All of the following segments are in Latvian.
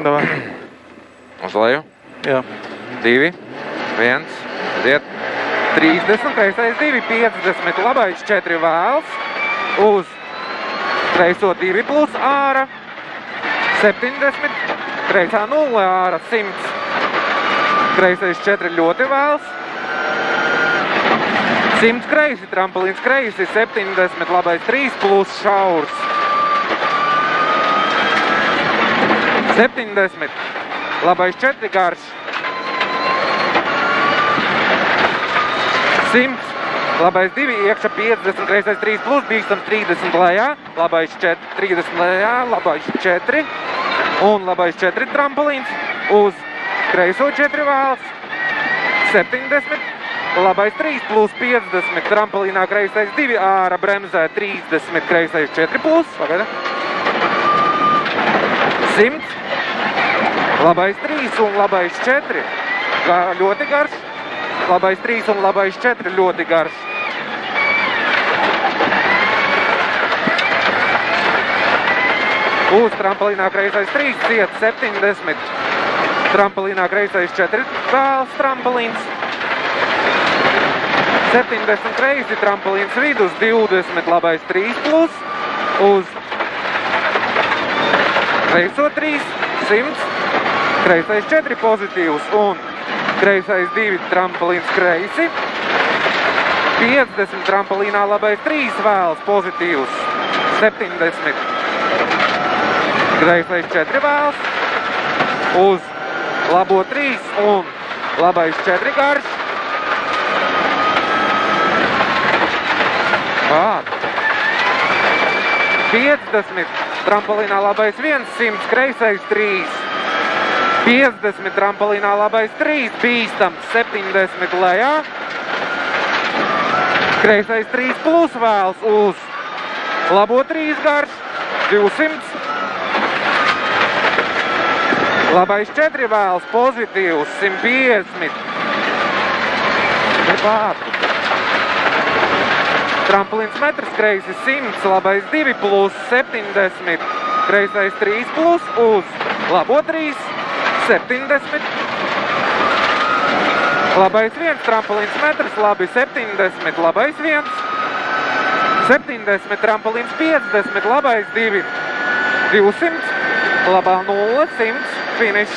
Davai. Uz leju. Jā. 2, 1, aiziet. 30, kreisais 2, 50, labais 4 vēls. Uz kreiso 2 plus āra. 70, kreisā 0 āra. 100, kreisais 4 ļoti vēls. 100 kreisi, trampolins kreisi, 70, labais 3 plus šaurs. 70, labais 4 garš. 100, labais 2 iekšā 50, kreisais 3 plus, bīstams 30 lejā, labais 4, 30 lejā, labais 4 un labais 4 trampolins uz kreiso 4 vēls. 70, labais 3 plus 50, trampolinā kreisais 2 āra, bremzē 30, kreisais 4 plus, pagaida. 100, labais 3 un labais 4, ļoti garš. Labais 3 un labais 4 ļoti garš. Uz trampolinā kreisais 3 ciet 70. Trampolinā kreisais 4 vēls trampolins. 70 kreisi trampolins vidus 20. Labais 3 plus. Uz kreiso 3 100. Kreisais 4 pozitīvs un kreisais 2 trampolins kreisi. 50 trampolinā labais 3 vēls pozitīvs. 70. Kreisais 4 vēls. Uz labo 3 un labais 4 garš. Pār. 50 trampolinā labais 1, 100 kreisais 3. 50 trampolinā labais 3, bīstams 70 lejā. Kreisais 3 plus vēls uz labo 3 garš, 200. Labais 4 vēls pozitīvs, 150. Pār. Trampolins metrs kreisi 100, labais 2 plus 70. Kreisais 3 plus uz labo 3. 70. Labais 1, trampolins metrs, labi 70, labais 1. 70, trampolins 50, labais 2. 200, labā 0, 100, finish.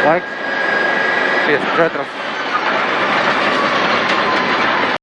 Laiks 54.